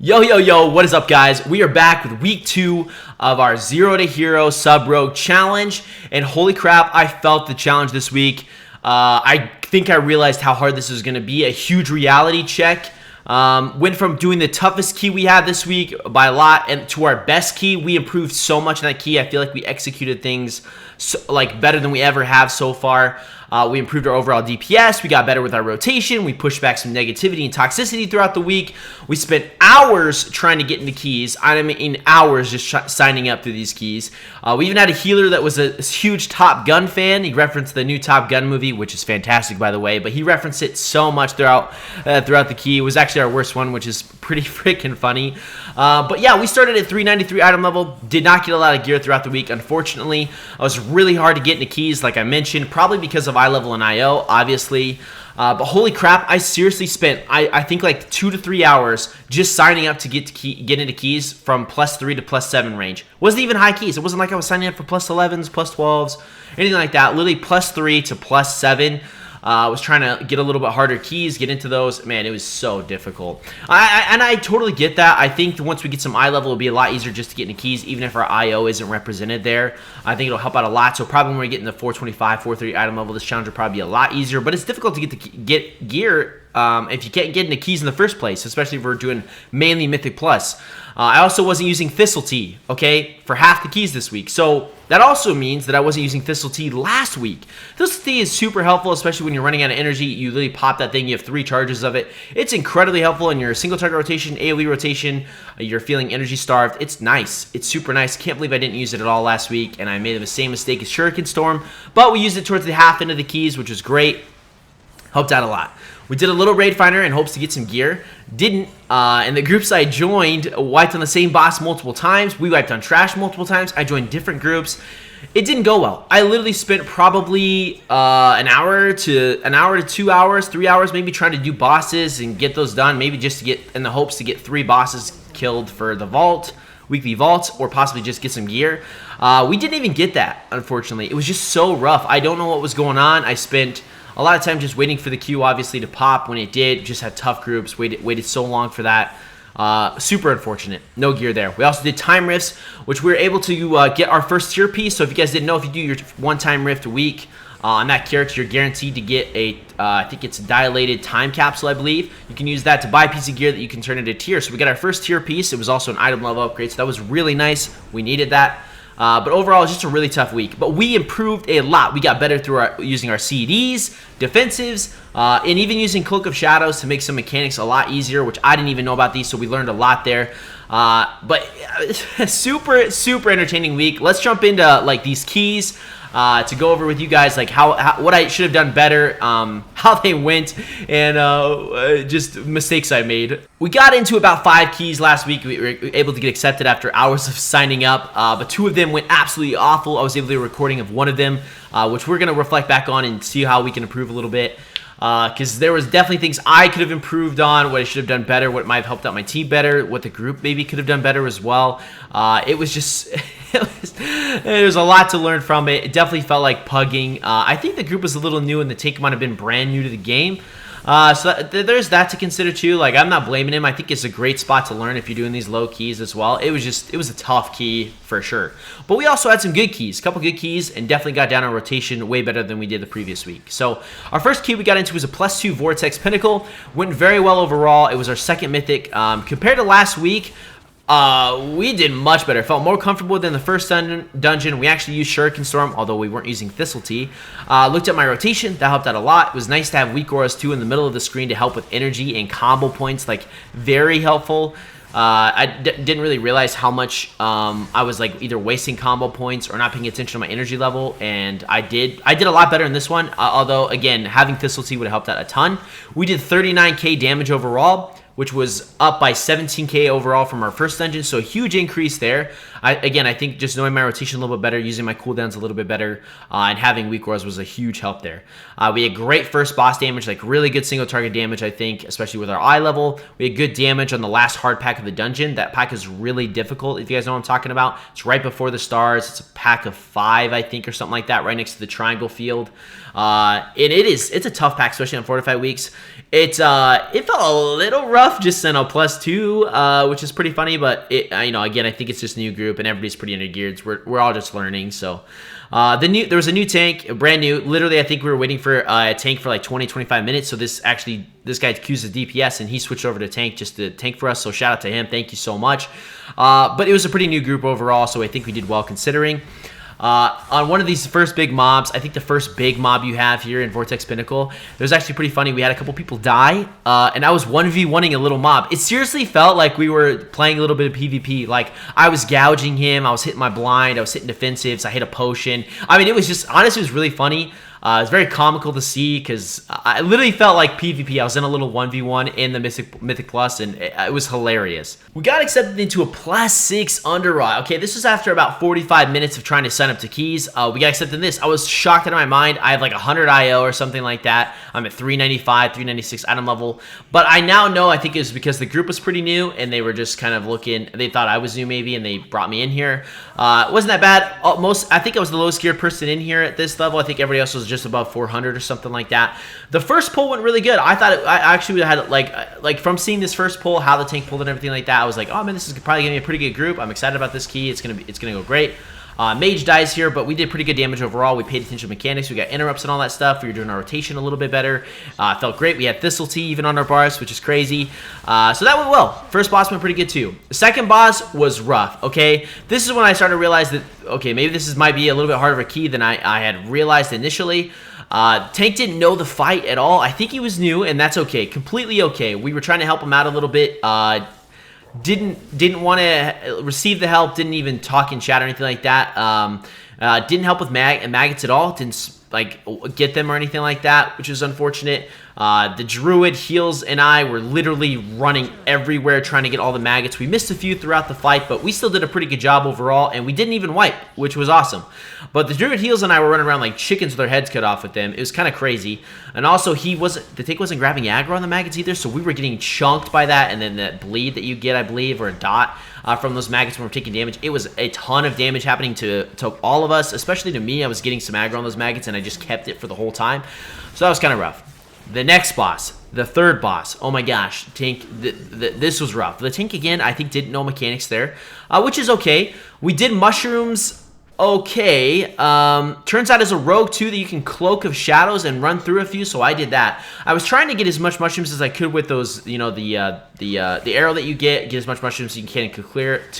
Yo, what is up, guys? We are back with week 2 of our Zero to Hero Sub Rogue challenge, and holy crap, I felt the challenge this week. I think I realized how hard this is going to be. A huge reality check. Went from doing the toughest key we had this week by a lot and to our best key. We improved so much in that key. I feel like we executed things better than we ever have so far. We improved our overall DPS. We got better with our rotation. We pushed back some negativity and toxicity throughout the week. We spent hours trying to get into keys. I mean, hours just signing up through these keys. We even had a healer that was a huge Top Gun fan. He referenced the new Top Gun movie, which is fantastic, by the way. But he referenced it so much throughout the key. It was actually our worst one, which is pretty freaking funny. But yeah, we started at 393 item level. Did not get a lot of gear throughout the week, unfortunately. It was really hard to get into keys, like I mentioned, probably because of eye level and IO, obviously. But holy crap, I seriously spent, I think, like 2 to 3 hours just signing up to get into keys from +3 to +7 range. Wasn't even high keys. It wasn't like I was signing up for +11s, +12s, anything like that. Literally +3 to +7. I was trying to get a little bit harder keys, get into those. Man, it was so difficult. And I totally get that. I think once we get some eye level, it'll be a lot easier just to get into keys, even if our IO isn't represented there. I think it'll help out a lot. So probably when we get in the 425, 430 item level, this challenge will probably be a lot easier. But it's difficult to get gear if you can't get into keys in the first place, especially if we're doing mainly Mythic Plus. I also wasn't using Subtlety, okay, for half the keys this week. So that also means that I wasn't using Subtlety last week. Subtlety is super helpful, especially when you're running out of energy. You literally pop that thing. You have 3 charges of it. It's incredibly helpful in your single target rotation, AoE rotation. You're feeling energy starved. It's nice. It's super nice. Can't believe I didn't use it at all last week, and I made the same mistake as Shuriken Storm. But we used it towards the half end of the keys, which was great. Helped out a lot. We did a little raid finder in hopes to get some gear. Didn't. And the groups I joined wiped on the same boss multiple times. We wiped on trash multiple times. I joined different groups. It didn't go well. I literally spent probably an hour to 2 hours, 3 hours, maybe trying to do bosses and get those done. Maybe just to get in the hopes to get 3 bosses killed for the vault, weekly vault, or possibly just get some gear. We didn't even get that, unfortunately. It was just so rough. I don't know what was going on. I spent a lot of time just waiting for the queue, obviously, to pop. When it did, just had tough groups. Waited so long for that. Super unfortunate. No gear there. We also did time rifts, which we were able to get our first tier piece. So if you guys didn't know, if you do your one-time rift a week on that character, you're guaranteed to get a, I think it's a dilated time capsule, I believe. You can use that to buy a piece of gear that you can turn into tier. So we got our first tier piece. It was also an item level upgrade, so that was really nice. We needed that. But overall, it's just a really tough week. But we improved a lot. We got better through using our CDs, defensives, and even using Cloak of Shadows to make some mechanics a lot easier, which I didn't even know about these, so we learned a lot there. But super entertaining week. Let's jump into like these keys to go over with you guys, like what I should have done better, how they went, and just mistakes I made. We got into about 5 keys last week. We were able to get accepted after hours of signing up, but 2 of them went absolutely awful. I was able to do a recording of one of them, which we're going to reflect back on and see how we can improve a little bit. Because there was definitely things I could have improved on, what I should have done better, what might have helped out my team better, what the group maybe could have done better as well. It was just, there was a lot to learn from it. It definitely felt like pugging. I think the group was a little new and the take might have been brand new to the game. So there's that to consider too. Like, I'm not blaming him. I think it's a great spot to learn if you're doing these low keys as well. It was a tough key for sure. But we also had some good keys, a couple good keys, and definitely got down on rotation way better than we did the previous week. So our first key we got into was a +2 Vortex Pinnacle. Went very well overall. It was our second mythic. Compared to last week, we did much better. Felt more comfortable than the first dungeon. We actually used Shuriken Storm, although we weren't using Subtlety. Looked at my rotation. That helped out a lot. It was nice to have weak auras too in the middle of the screen to help with energy and combo points. Like, very helpful. I didn't really realize how much I was like either wasting combo points or not paying attention to my energy level, and I did a lot better in this one, although again, having Subtlety would have helped out a ton. We did 39k damage overall, which was up by 17k overall from our first dungeon, so a huge increase there. Again, I think just knowing my rotation a little bit better, using my cooldowns a little bit better, and having weak auras was a huge help there. We had great first boss damage, like really good single target damage, I think, especially with our eye level. We had good damage on the last hard pack of the dungeon. That pack is really difficult, if you guys know what I'm talking about. It's right before the stars. It's a pack of 5, I think, or something like that, right next to the triangle field. And it's a tough pack, especially on fortified weeks. It felt a little rough rough, just sent a +2, which is pretty funny, but again, I think it's just a new group and everybody's pretty under-geared. So we're all just learning. So there was a new tank, brand new. Literally, I think we were waiting for a tank for like 20-25 minutes. So this guy queues the DPS and he switched over to tank just to tank for us. So shout out to him. Thank you so much. But it was a pretty new group overall, so I think we did well considering. On one of these first big mobs, I think the first big mob you have here in Vortex Pinnacle, it was actually pretty funny. We had a couple people die, and I was 1v1ing a little mob. It seriously felt like we were playing a little bit of PvP. Like, I was gouging him, I was hitting my blind, I was hitting defensives, I hit a potion. I mean, it was just, honestly, it was really funny. It was very comical to see because I literally felt like PvP. I was in a little 1v1 in the Mythic Plus, and it was hilarious. We got accepted into a +6 Underrot. Okay, this was after about 45 minutes of trying to sign up to keys. We got accepted in this. I was shocked out of my mind. I had like 100 IO or something like that. I'm at 395, 396 Addon level. But I now know, I think it was because the group was pretty new, and they were just kind of looking. They thought I was new maybe, and they brought me in here. It wasn't that bad. I think I was the lowest geared person in here at this level. I think everybody else was just above 400 or something like that. The first pull went really good. I thought I actually had like from seeing this first pull, how the tank pulled and everything like that, I was like, oh man, this is probably gonna be a pretty good group. I'm excited about this key. It's gonna go great. Mage dies here, but we did pretty good damage overall. We paid attention to mechanics. We got interrupts and all that stuff. We were doing our rotation a little bit better. Felt great. We had Thistletea even on our bars, which is crazy. So that went well. First boss went pretty good too. The second boss was rough, okay? This is when I started to realize that, okay, maybe this might be a little bit harder of a key than I had realized initially. Tank didn't know the fight at all. I think he was new, and that's okay. Completely okay. We were trying to help him out a little bit. Didn't want to receive the help. Didn't even talk in chat or anything like that. Didn't help with maggots at all. Didn't like get them or anything like that, which is unfortunate. The druid, heals, and I were literally running everywhere trying to get all the maggots. We missed a few throughout the fight, but we still did a pretty good job overall, and we didn't even wipe, which was awesome. But the druid, heals, and I were running around like chickens with our heads cut off with them. It was kind of crazy. And also, the tank wasn't grabbing aggro on the maggots either, so we were getting chunked by that, and then that bleed that you get, I believe, or a dot from those maggots when we're taking damage. It was a ton of damage happening to all of us, especially to me. I was getting some aggro on those maggots, and I just kept it for the whole time. So that was kind of rough. The next boss, the third boss, oh my gosh, tank, this was rough. The tank, again, I think didn't know mechanics there, which is okay. We did mushrooms okay. Turns out as a rogue, too, that you can cloak of shadows and run through a few, so I did that. I was trying to get as much mushrooms as I could with those, the arrow that you get as much mushrooms as you can to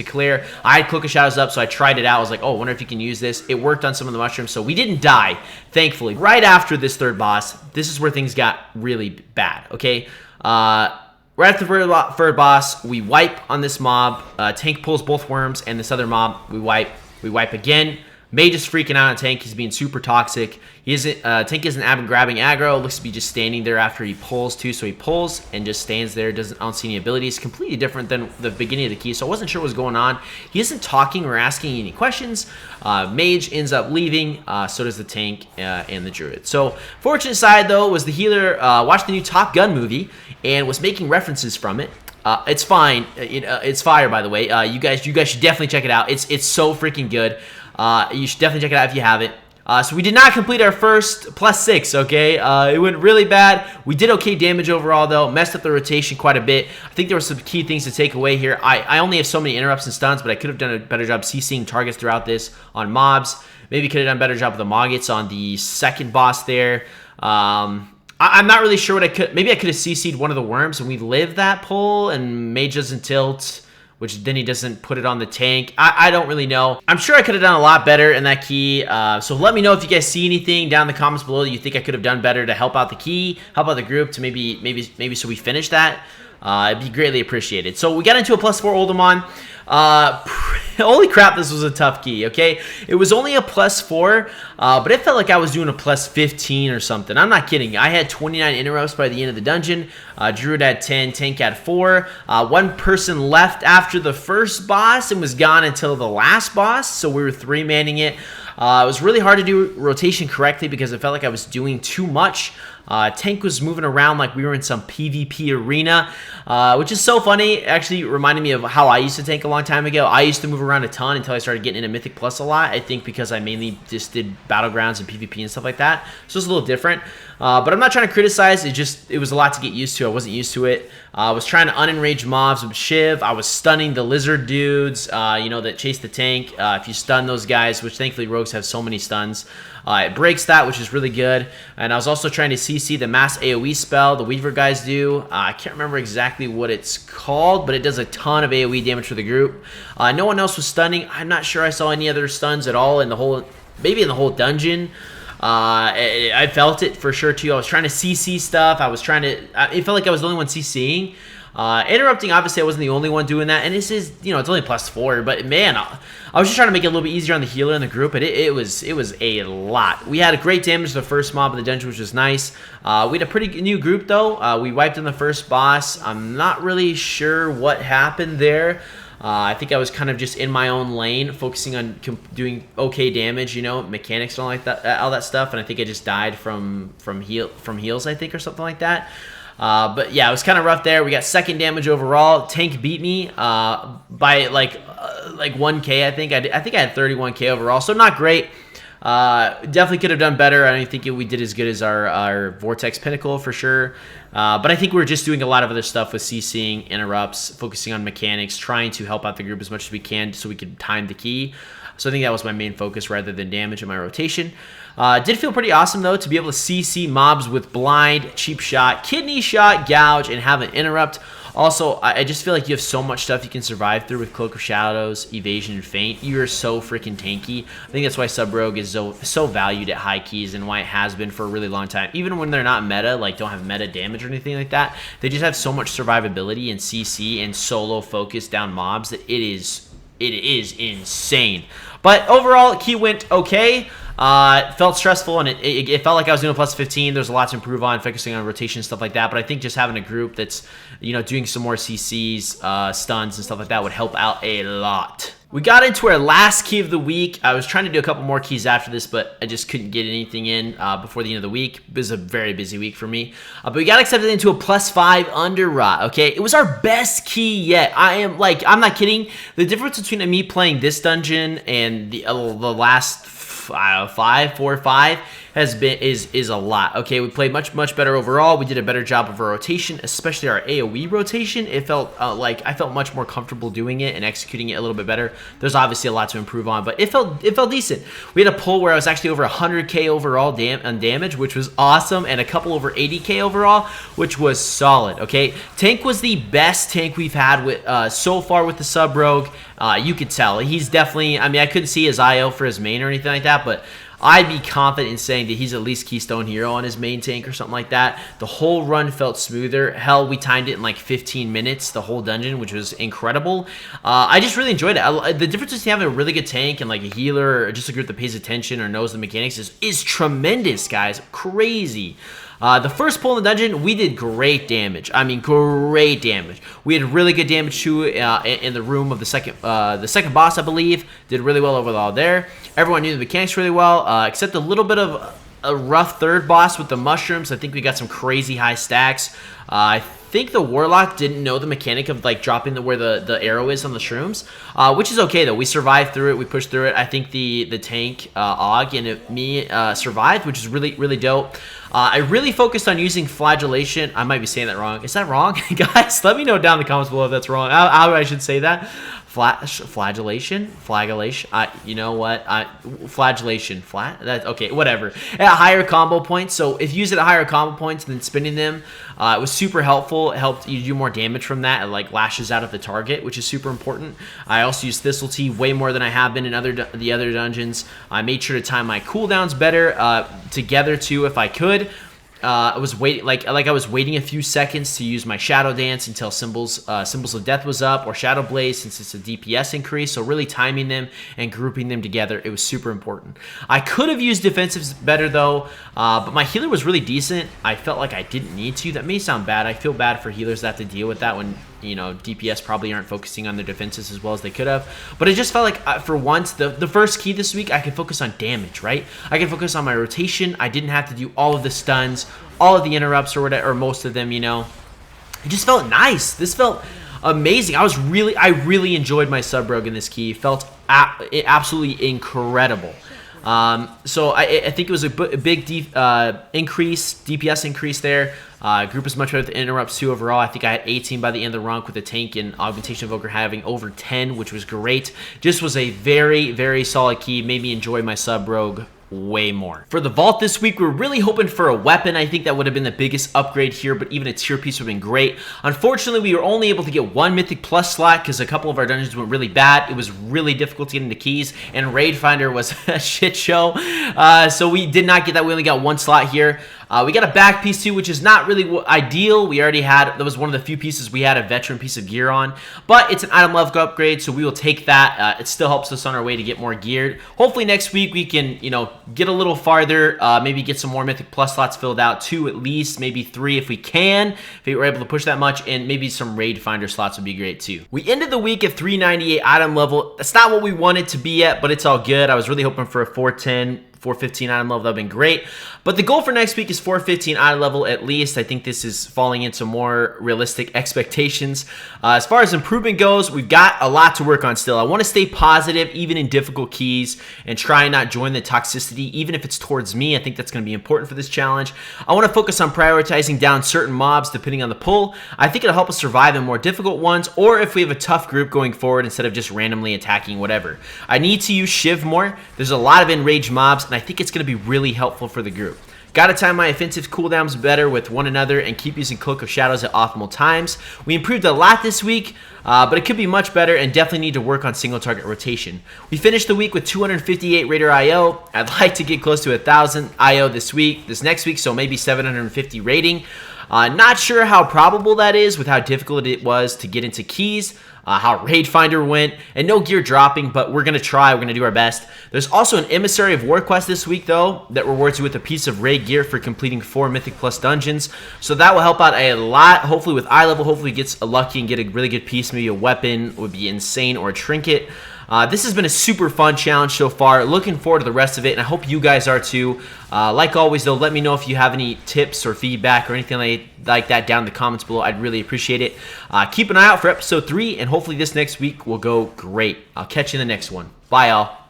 clear. I had cloak of shadows up, so I tried it out. I was like, oh, I wonder if you can use this. It worked on some of the mushrooms, so we didn't die, thankfully. Right after this third boss, this is where things got really bad, okay? Right after the third boss, we wipe on this mob. Tank pulls both worms, and this other mob, we wipe. We wipe again. Mage is freaking out on Tank. He's being super toxic. Tank isn't grabbing aggro. Looks to be just standing there after he pulls too. So he pulls and just stands there. I don't see any abilities. Completely different than the beginning of the key. So I wasn't sure what was going on. He isn't talking or asking any questions. Mage ends up leaving. So does the Tank and the Druid. So fortunate side though was the healer watched the new Top Gun movie and was making references from it. It's fine. It's fire, by the way. You guys should definitely check it out. It's so freaking good. You should definitely check it out if you haven't. So we did not complete our first +6, okay? It went really bad. We did okay damage overall, though. Messed up the rotation quite a bit. I think there were some key things to take away here. I only have so many interrupts and stuns, but I could have done a better job CCing targets throughout this on mobs. Maybe could have done a better job with the Moggots on the second boss there. I'm not really sure what I could. Maybe I could have CC'd one of the worms and we live that pull and Mage doesn't tilt, which then he doesn't put it on the tank. I don't really know. I'm sure I could have done a lot better in that key. So let me know if you guys see anything down in the comments below that you think I could have done better to help out the key, help out the group to maybe so we finish that. It'd be greatly appreciated. So we got into a +4 Oldemon. Holy crap, this was a tough key, okay? It was only a +4, but it felt like I was doing a +15 or something. I'm not kidding. I had 29 interrupts by the end of the dungeon. Druid had 10, Tank had 4. One person left after the first boss and was gone until the last boss, so we were 3-manning it. It was really hard to do rotation correctly because it felt like I was doing too much. Tank was moving around like we were in some PvP arena, which is so funny. It actually reminded me of how I used to tank a long time ago. I used to move around a ton until I started getting into Mythic Plus a lot. I think because I mainly just did Battlegrounds and PvP and stuff like that. So it's a little different. But I'm not trying to criticize. It was a lot to get used to. I wasn't used to it. I was trying to unenrage mobs with Shiv. I was stunning the lizard dudes, that chase the tank. If you stun those guys, which thankfully rogues have so many stuns, it breaks that, which is really good. And I was also trying to CC the mass AoE spell the Weaver guys do. I can't remember exactly what it's called, but it does a ton of AoE damage for the group. No one else was stunning. I'm not sure I saw any other stuns at all in the whole, maybe in the whole dungeon. I felt it for sure too. I was trying to CC stuff. It felt like I was the only one CCing. Interrupting, obviously I wasn't the only one doing that, and this is, it's only +4, but man, I was just trying to make it a little bit easier on the healer in the group, but it was a lot. We had a great damage to the first mob in the dungeon, which was nice. We had a pretty new group though. We wiped in the first boss. I'm not really sure what happened there. I think I was kind of just in my own lane, focusing on doing okay damage, mechanics and all that stuff, and I think I just died from heals, I think, or something like that. But yeah, it was kind of rough there. We got 2nd damage overall. Tank beat me by like 1k, I think. I think I had 31k overall, so not great. Definitely could have done better. I don't think we did as good as our Vortex Pinnacle for sure. But I think we were just doing a lot of other stuff with CCing, interrupts, focusing on mechanics, trying to help out the group as much as we can so we could time the key. So I think that was my main focus rather than damage in my rotation. Did feel pretty awesome, though, to be able to CC mobs with blind, cheap shot, kidney shot, gouge, and have an interrupt. Also, I just feel like you have so much stuff you can survive through with Cloak of Shadows, Evasion, and Feint. You are so freaking tanky. I think that's why Sub Rogue is so valued at high keys and why it has been for a really long time. Even when they're not meta, like don't have meta damage or anything like that, they just have so much survivability and CC and solo focus down mobs that it is insane. But overall, key went okay. It felt stressful, and it felt like I was doing a +15. There's a lot to improve on, focusing on rotation, stuff like that. But I think just having a group that's, doing some more CCs, stuns, and stuff like that would help out a lot. We got into our last key of the week. I was trying to do a couple more keys after this, but I just couldn't get anything in before the end of the week. It was a very busy week for me. But we got accepted into a +5 under rot, okay? It was our best key yet. I'm not kidding. The difference between me playing this dungeon and the last 4 or 5 is a lot. Okay, we played much better overall. We did a better job of our rotation, especially our AoE rotation. It felt like I felt much more comfortable doing it and executing it a little bit better. There's obviously a lot to improve on, but it felt decent. We had a pull where I was actually over 100k overall on damage, which was awesome, and a couple over 80k overall, which was solid. Okay, tank was the best tank we've had with so far with the Sub Rogue. You could tell he's definitely. I mean, I couldn't see his IO for his main or anything like that, but I'd be confident in saying that he's at least Keystone Hero on his main tank or something like that. The whole run felt smoother. Hell, we timed it in like 15 minutes, the whole dungeon, which was incredible. I just really enjoyed it. The difference between having a really good tank and like a healer or just a group that pays attention or knows the mechanics is tremendous, guys. Crazy. The first pull in the dungeon, we did great damage. I mean, great damage. We had really good damage too in the room of the second boss, I believe. Did really well overall there. Everyone knew the mechanics really well, except a little bit of a rough third boss with the mushrooms. I think we got some crazy high stacks. I think the Warlock didn't know the mechanic of like dropping where the arrow is on the shrooms, which is okay though. We survived through it. We pushed through it. I think the tank Og and me survived, which is really dope. I really focused on using flagellation. I might be saying that wrong. Is that wrong? Guys, let me know down in the comments below if that's wrong. How I should say that. Flagellation? You know what? Flagellation. That's okay, whatever. At higher combo points. So if you use it at higher combo points than spinning them, it was super helpful. It helped you do more damage from that. It like lashes out of the target, which is super important. I also use Subtlety way more than I have been in the other dungeons. I made sure to time my cooldowns better together too if I could. I was waiting, I was waiting a few seconds to use my Shadow Dance until Symbols of Death was up, or Shadow Blaze since it's a DPS increase. So really timing them and grouping them together, it was super important. I could have used defensives better though, but my healer was really decent. I felt like I didn't need to. That may sound bad. I feel bad for healers that have to deal with that when you know, DPS probably aren't focusing on their defenses as well as they could have. But it just felt like for once, the first key this week, I could focus on damage, right? I could focus on my rotation. I didn't have to do all of the stuns, all of the interrupts or whatever, or most of them, you know. It just felt nice. This felt amazing. I really enjoyed my sub rogue in this key. It felt absolutely incredible. So I think it was a big increase, DPS increase there. Group was much better with the interrupts too overall. I think I had 18 by the end of the run with the tank and Augmentation of Ogre having over 10, which was great. Just was a very, very solid key. Made me enjoy my sub rogue way more. For the vault this week, we're really hoping for a weapon. I think that would have been the biggest upgrade here, but even a tier piece would have been great. Unfortunately, we were only able to get one Mythic Plus slot because a couple of our dungeons went really bad. It was really difficult to get into keys, and Raid Finder was a shit show. So we did not get that. We only got one slot here. We got a back piece too, which is not really ideal. We already had, that was one of the few pieces we had a veteran piece of gear on, but it's an item level upgrade, so we will take that. It still helps us on our way to get more geared. Hopefully next week we can, you know, get a little farther, maybe get some more Mythic Plus slots filled out, 2 at least, maybe 3 if we can, if we were able to push that much, and maybe some Raid Finder slots would be great too. We ended the week at 398 item level. That's not what we wanted to be at, but it's all good. I was really hoping for a 410, 415 item level. That would have been great. But the goal for next week is 415 item level at least. I think this is falling into more realistic expectations. As far as improvement goes, we've got a lot to work on still. I want to stay positive even in difficult keys and try and not join the toxicity even if it's towards me. I think that's going to be important for this challenge. I want to focus on prioritizing down certain mobs depending on the pull. I think it'll help us survive in more difficult ones, or if we have a tough group going forward instead of just randomly attacking whatever. I need to use Shiv more. There's a lot of enraged mobs, and I think it's going to be really helpful for the group. Got to time my offensive cooldowns better with one another and keep using Cloak of Shadows at optimal times. We improved a lot this week, but it could be much better and definitely need to work on single target rotation. We finished the week with 258 Raider IO. I'd like to get close to 1,000 IO this next week, so maybe 750 rating. Not sure how probable that is with how difficult it was to get into keys, how Raid Finder went, and no gear dropping, but we're going to try. We're going to do our best. There's also an Emissary of War quest this week, though, that rewards you with a piece of Raid gear for completing 4 Mythic Plus dungeons. So that will help out a lot. Hopefully with eye level, hopefully gets lucky and get a really good piece. Maybe a weapon would be insane, or a trinket. This has been a super fun challenge so far. Looking forward to the rest of it, and I hope you guys are too. Like always, though, let me know if you have any tips or feedback or anything like that down in the comments below. I'd really appreciate it. Keep an eye out for episode 3, and hopefully this next week will go great. I'll catch you in the next one. Bye, y'all.